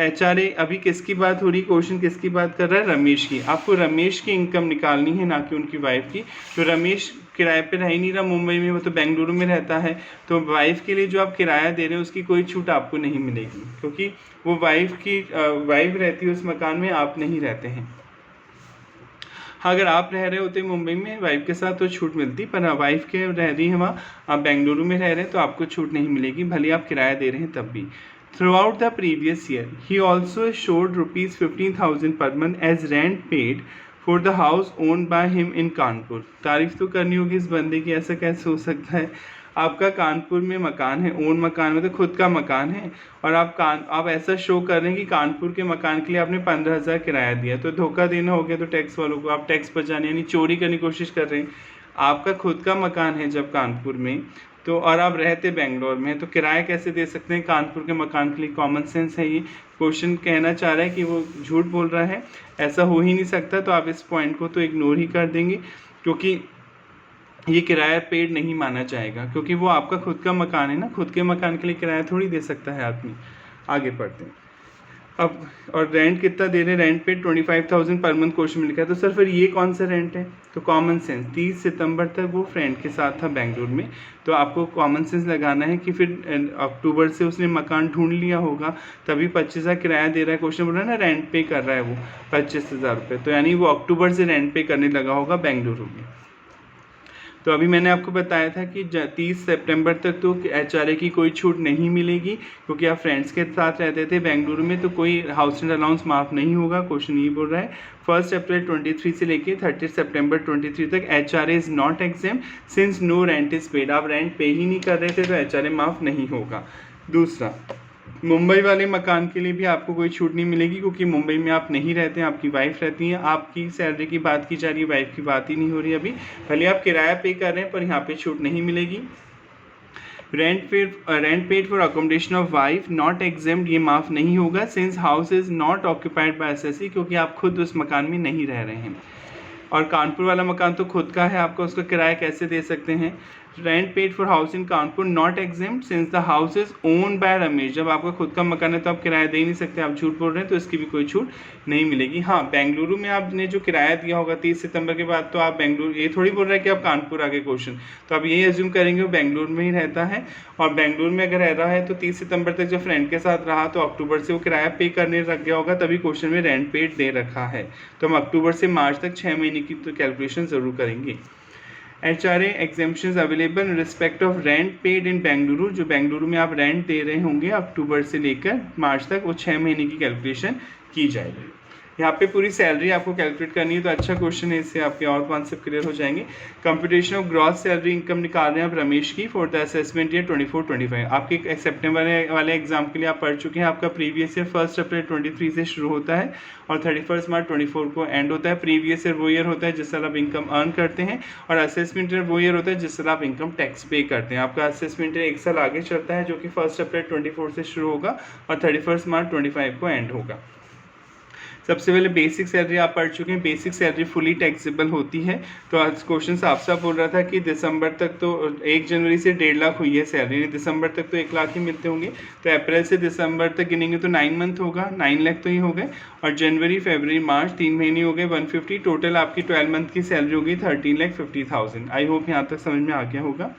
HRA अभी किसकी बात हो रही, क्वेश्चन किसकी बात कर रहा है, रमेश की। आपको रमेश की इनकम निकालनी है, ना कि उनकी वाइफ की। तो रमेश किराए पे रह ही नहीं रहा मुंबई में, वो तो बेंगलुरु में रहता है, तो वाइफ के लिए जो आप किराया दे रहे हैं उसकी कोई छूट आपको नहीं मिलेगी, क्योंकि वो वाइफ रहती है उस मकान में, आप नहीं रहते हैं। अगर आप रह रहे होते मुंबई में वाइफ के साथ तो छूट मिलती, पर वाइफ के रह रही है वहाँ, आप बेंगलुरु में रह रहे हैं, तो आपको छूट नहीं मिलेगी, भले आप किराया दे रहे हैं तब भी। Throughout the previous year, he also showed rupees 15,000 per month as rent paid for the house owned by him in Kanpur. तारीफ तो करनी होगी इस बंदे की, ऐसा कैसे हो सकता है। आपका कानपुर में मकान है, ओन मकान में तो खुद का मकान है, और आप ऐसा शो कर रहे हैं कि कानपुर के मकान के लिए आपने 15,000 किराया दिया, तो धोखा देना हो गया। तो टैक्स वालों को आप टैक्स बचाने यानी चोरी करने की कोशिश कर रहे हैं। आपका खुद का मकान है जब कानपुर में, तो और आप रहते बेंगलोर में, तो किराया कैसे दे सकते हैं कानपुर के मकान के लिए। कॉमन सेंस है ये। क्वेश्चन कहना चाह रहा है कि वो झूठ बोल रहा है, ऐसा हो ही नहीं सकता, तो आप इस पॉइंट को तो इग्नोर ही कर देंगे, क्योंकि ये किराया पेड नहीं माना जाएगा, क्योंकि वो आपका खुद का मकान है ना, खुद के मकान के लिए किराया थोड़ी दे सकता है आदमी। आगे पढ़ते हैं अब। और रेंट कितना दे रहे हैं, रेंट पे 25,000 पर मंथ क्वेश्चन में लिखा है, तो सर फिर ये कौन सा रेंट है, तो कॉमन सेंस 30 सितंबर तक वो फ्रेंड के साथ था बेंगलुरु में, तो आपको कॉमन सेंस लगाना है कि फिर अक्टूबर से उसने मकान ढूंढ लिया होगा, तभी 25,000 किराया दे रहा है। क्वेश्चन बोल रहा है ना रेंट पे कर रहा है वो 25,000 रुपये, तो यानी वो अक्टूबर से रेंट पे करने लगा होगा बेंगलुरु में। तो अभी मैंने आपको बताया था कि 30 सितंबर तक तो HRA की कोई छूट नहीं मिलेगी, क्योंकि आप फ्रेंड्स के साथ रहते थे बेंगलुरु में, तो कोई हाउस रेंट अलाउंस माफ़ नहीं होगा। क्वेश्चन ये बोल रहा है 1 अप्रैल 23 से लेके 30 सितंबर 23 तक HRA is not exempt since no rent is paid. आप रेंट पे ही नहीं कर रहे थे, तो HRA माफ़ नहीं होगा। दूसरा, मुंबई वाले मकान के लिए भी आपको कोई छूट नहीं मिलेगी, क्योंकि मुंबई में आप नहीं रहते हैं, आपकी वाइफ रहती हैं। आपकी सैलरी की बात की जा रही है, वाइफ की बात ही नहीं हो रही अभी। भले आप किराया पे कर रहे हैं, पर यहाँ पे छूट नहीं मिलेगी। Rent paid for accommodation of wife not exempt, ये माफ़ नहीं होगा since house is not occupied by SSC, क्योंकि आप खुद उस मकान में नहीं रह रहे हैं। और कानपुर वाला मकान तो खुद का है, आपको उसका किराया कैसे दे सकते हैं। Rent paid for house in Kanpur not exempt since the house is own by Ramesh. जब आपका खुद का मकान है तो आप किराया दे ही नहीं सकते, आप झूठ बोल रहे हैं, तो इसकी भी कोई छूट नहीं मिलेगी। हाँ, बेंगलुरु में आपने जो किराया दिया होगा 30 सितंबर के बाद, तो आप बेंगलुरु, ये थोड़ी बोल रहा है कि आप कानपुर आगे क्वेश्चन, तो आप यही एज्यूम करेंगे वो बेंगलुरु में ही रहता है, और बेंगलुरु में अगर रह रहा है तो 30 सितंबर तक जब फ्रेंड के साथ रहा, तो अक्टूबर से वो किराया पे करने लग गया होगा, तभी क्वेश्चन में रेंट पेड दे रखा है। तो हम अक्टूबर से मार्च तक 6 महीने की तो कैलकुलेशन ज़रूर करेंगे। HRA exemptions available in respect of rent paid in Bengaluru. जो बेंगलुरु में आप रेंट दे रहे होंगे अक्टूबर से लेकर मार्च तक, वो 6 महीने की कैलकुलेशन की जाएगी। यहाँ पे पूरी सैलरी आपको कैलकुलेट करनी है, तो अच्छा क्वेश्चन है, इससे आपके और कॉन्सेप्ट क्लियर हो जाएंगे। Computation of gross salary income निकाल रहे हैं आप रमेश की फॉर द असेसमेंट ईयर 24-25। आपके सितंबर वाले एग्जाम के लिए आप पढ़ चुके हैं। आपका प्रीवियस ईयर 1 अप्रैल 23 से शुरू होता है और 31 मार्च 24 को एंड होता है। प्रीवियस ईयर वो ईयर होता है जिस साल आप इनकम अर्न करते हैं, और असेसमेंट ईयर वो ईयर होता है जिस साल आप इनकम टैक्स पे करते हैं। आपका असेसमेंट ईयर एक साल आगे चलता है जो कि 1 अप्रैल 24 से शुरू होगा और 31 मार्च 25 को एंड होगा। सबसे पहले बेसिक सैलरी आप पढ़ चुके हैं। बेसिक सैलरी फुली टैक्सेबल होती है। तो आज क्वेश्चन साफ साफ बोल रहा था कि दिसंबर तक तो 1 जनवरी से 1.5 लाख हुई है सैलरी, दिसंबर तक तो 1 लाख ही मिलते होंगे, तो अप्रैल से दिसंबर तक गिनेंगे तो 9 मंथ होगा, 9 लाख तो ही हो गए, और जनवरी फरवरी मार्च 3 महीने हो गए 150, टोटल आपकी 12 मंथ की सैलरी होगी 13,50,000। आई होप यहाँ तक समझ में आ गया होगा।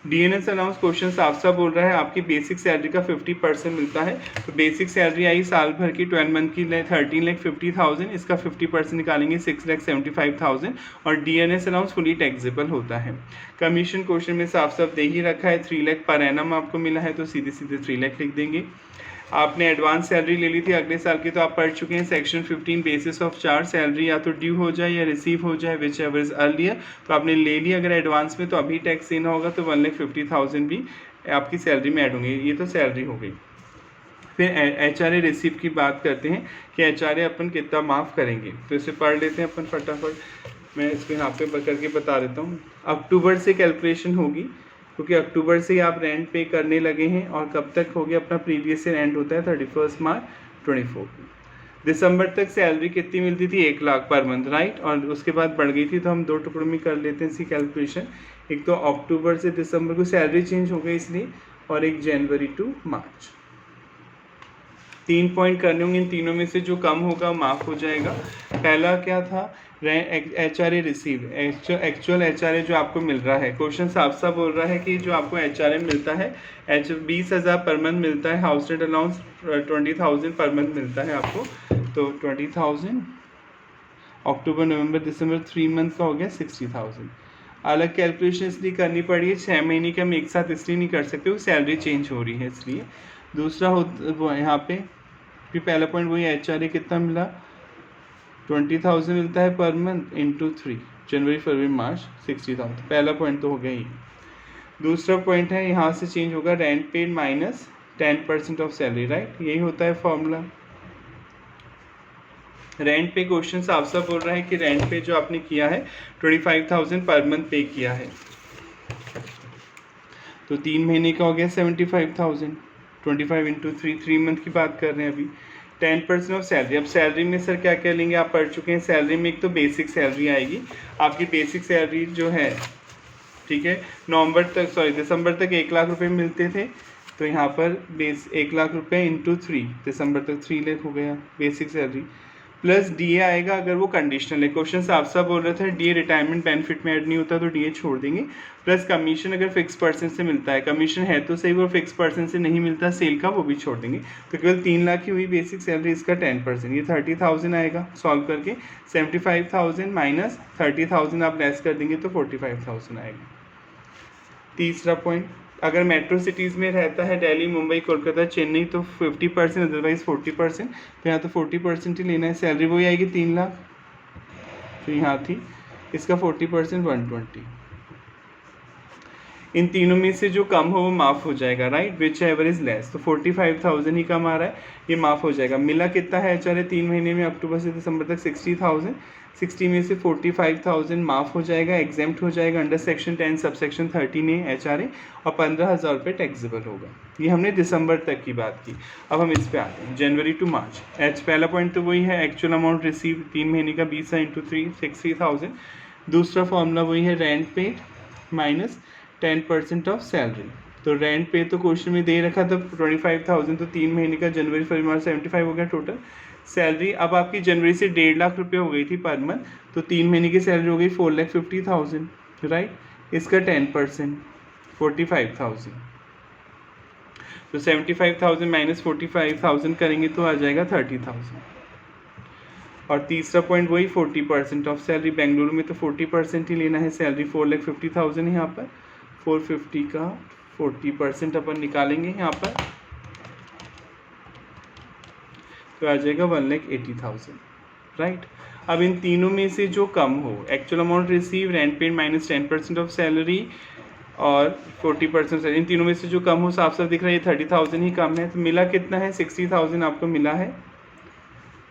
डीएनएस अलाउंस क्वेश्चन साफ साफ बोल रहा है आपकी बेसिक सैलरी का 50% मिलता है। तो बेसिक सैलरी आई साल भर की 12 मंथ की 13,50,000, इसका 50% निकालेंगे 6,75,000, और डीएनएस अलाउंस फुली टैक्सेबल होता है। कमीशन क्वेश्चन में साफ साफ दे ही रखा है, 3 लाख पर एनम आपको मिला है, तो सीधे सीधे 3 लाख लिख देंगे। आपने एडवांस सैलरी ले ली थी अगले साल की, तो आप पढ़ चुके हैं section 15 basis of charge, salary या तो ड्यू हो जाए या रिसीव हो जाए, विच एवर इज अर्लियर। तो आपने ले ली अगर एडवांस में, तो अभी टैक्स देना होगा, तो 1,50,000 भी आपकी सैलरी में ऐड होंगे। ये तो सैलरी हो गई। फिर HRA रिसीव की बात करते हैं कि HRA अपन कितना माफ़ करेंगे, तो इसे पढ़ लेते हैं अपन फटाफट। मैं इसको यहाँ पे करके बता देता हूँ। अक्टूबर से कैलकुलेशन होगी, क्योंकि अक्टूबर से ही आप रेंट पे करने लगे हैं, और कब तक हो गया अपना प्रीवियस ईयर एंड होता है 31 मार्च 24। दिसंबर तक सैलरी कितनी मिलती थी, 1 लाख पर मंथ, राइट, और उसके बाद बढ़ गई थी, तो हम 2 टुकड़ों में कर लेते हैं इसकी कैलकुलेशन। एक तो अक्टूबर से दिसंबर को सैलरी चेंज हो गई इसलिए, और एक जनवरी टू मार्च। 3 पॉइंट करने होंगे, इन तीनों में से जो कम होगा माफ़ हो जाएगा। पहला क्या था, HRA रिसीव, एक्चुअल HRA जो आपको मिल रहा है। क्वेश्चन साफ साफ बोल रहा है कि जो आपको HRA मिलता है 20,000 पर मंथ मिलता है, house rent allowance 20,000 per month मिलता है आपको, तो 20,000 अक्टूबर नवंबर दिसंबर 3 मंथ का हो गया 60,000। अलग कैलकुलेशन इसलिए करनी पड़ी है, 6 महीने के हम एक साथ इसलिए नहीं कर सकते, वो सैलरी चेंज हो रही है इसलिए। दूसरा वो यहाँ पे फिर पहला पॉइंट वही, HRA कितना मिला, 20,000 मिलता है पर मंथ इंटू 3, जनवरी फरवरी मार्च 60,000। पहला पॉइंट तो हो गया ही। दूसरा पॉइंट है यहाँ से चेंज होगा, rent paid minus 10% of salary, right, यही होता है फॉर्मूला। रेंट पे क्वेश्चन साफ साफ बोल रहा है कि रेंट पे जो आपने किया है 25,000 पर मंथ पे किया है, तो 3 महीने का हो गया 75,000, 25 इंटू 3 मंथ की बात कर रहे हैं अभी। 10% ऑफ सैलरी। अब सैलरी में सर क्या क्या लेंगे, आप पढ़ चुके हैं। सैलरी में एक तो बेसिक सैलरी आएगी आपकी, बेसिक सैलरी जो है, ठीक है, दिसंबर तक 1 लाख रुपए मिलते थे, तो यहाँ पर 1 लाख रुपए इंटू 3, दिसंबर तक 3 लाख हो गया बेसिक सैलरी, प्लस DA आएगा अगर वो कंडीशनल है। क्वेश्चन साफ साफ बोल रहे थे DA रिटायरमेंट बेनिफिट में ऐड नहीं होता, तो DA छोड़ देंगे। प्लस कमीशन अगर फिक्स पर्सन से मिलता है, कमीशन है तो सही, वो फिक्स पर्सन से नहीं मिलता सेल का, वो भी छोड़ देंगे। तो केवल 3 लाख की हुई बेसिक सैलरी, इसका 10%, ये 30,000 आएगा। सॉल्व करके 75,000 माइनस 30,000 आप लेस कर देंगे तो 45,000 आएगा। तीसरा पॉइंट, अगर मेट्रो सिटीज़ में रहता है दिल्ली, मुंबई, कोलकाता, चेन्नई, तो 50%, अदरवाइज 40%, तो यहाँ तो 40% ही लेना है। सैलरी वही आएगी 3 लाख, तो यहाँ थी, इसका 40% 120। इन तीनों में से जो कम हो वो माफ़ हो जाएगा, right, which ever is less. तो 45,000 ही कम आ रहा है, ये माफ़ हो जाएगा। मिला कितना है HRA 3 महीने में, अक्टूबर से दिसंबर तक 60,000, 60 में से 45,000 माफ़ हो जाएगा, एग्जेम्प्ट हो जाएगा under section 10 subsection 13A HRA, और 15,000 रुपये टैक्सेबल होगा। ये हमने दिसंबर तक की बात की। अब हम इस पे आते हैं, जनवरी टू मार्च। पहला पॉइंट तो वही है, एक्चुअल अमाउंट रिसीव 3 महीने का 20 इंटू 3, 60,000। दूसरा फॉर्मूला वही है, rent paid minus 10% of salary. तो रेंट पे तो क्वेश्चन में दे रखा था 25,000, तो 3 महीने का जनवरी फरवरी मार्च 75 हो गया टोटल सैलरी। अब आपकी जनवरी से 1.5 लाख रुपये हो गई थी पर मंथ, तो 3 महीने की सैलरी हो गई 4,50,000, राइट, इसका 10% 45,000, तो 75,000 माइनस 45,000 करेंगे तो आ जाएगा 30,000। और तीसरा पॉइंट वही 40% ऑफ सैलरी, बेंगलुरु में तो 40% ही लेना है सैलरी, 4,50,000 यहाँ पर, 450 का 40% अपन निकालेंगे यहाँ पर, तो आ जाएगा 1,80,000। राइट। अब इन तीनों में से जो कम हो, actual amount receive, rent paid minus 10% of salary और 40% इन तीनों में से जो कम हो, साफ साफ दिख रहा है ये 30,000 ही कम है। तो मिला कितना है, 60,000 आपको मिला है,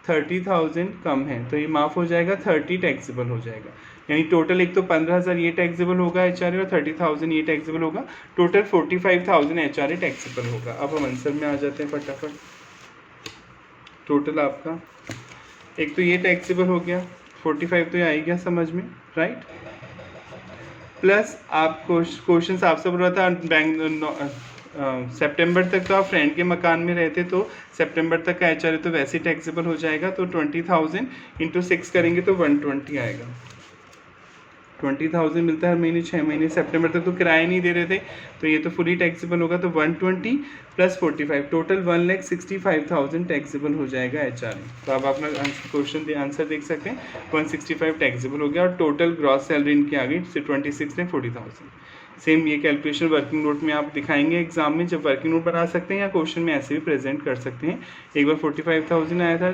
30,000 कम है, तो ये माफ़ हो जाएगा, 30 टैक्सेबल हो जाएगा। यानी टोटल एक तो 15,000 ये टैक्सेबल होगा HRA और 30,000 ये टैक्सेबल होगा, टोटल 45,000 HRA टैक्सेबल होगा। अब हम आंसर में आ जाते हैं फटाफट। टोटल आपका एक तो ये टैक्सेबल हो गया, 45 तो ये आ ही गया समझ में, राइट। प्लस आप क्वेश्चन आपसे बोल रहा था बैंक सितंबर तक तो आप फ्रेंड के मकान में रहते, तो सितंबर तक का HRA तो वैसे टैक्सेबल हो जाएगा। तो 20,000 इंटू 6 करेंगे तो 120 आएगा। 20,000 मिलता है हर महीने 6 महीने, सितंबर तक तो किराया नहीं दे रहे थे, तो ये तो फुली टैक्सेबल होगा। तो 120 प्लस 45 टोटल 1,65,000 टैक्सेबल हो जाएगा HRA। तो आप अपना क्वेश्चन आंसर देख सकते हैं, 165 टैक्सेबल हो गया और टोटल ग्रॉस सैलरी इनकी आ गई 26 ने 40,000। सेम ये कैलकुलेशन वर्किंग नोट में आप दिखाएंगे एग्जाम में, जब वर्किंग नोट बना सकते हैं या क्वेश्चन में ऐसे भी प्रेजेंट कर सकते हैं। एक बार 45,000 आया था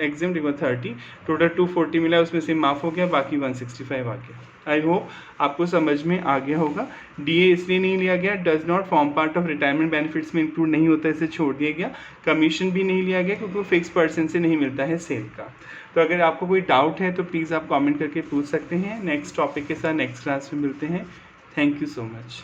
एग्जाम, एक बार 30, टोटल 240 मिला, उसमें से माफ़ हो गया, बाकी 165 आ गया। आई होप आपको समझ में आ गया होगा। DA इसलिए नहीं लिया गया, does not form part of retirement benefits में इंक्लूड नहीं होता, इसे छोड़ दिया गया। कमीशन भी नहीं लिया गया क्योंकि वो फिक्स पर्सन से नहीं मिलता है सेल का। तो अगर आपको कोई डाउट है तो प्लीज़ आप कमेंट करके पूछ सकते हैं। नेक्स्ट टॉपिक के साथ नेक्स्ट क्लास में मिलते हैं। Thank you so much.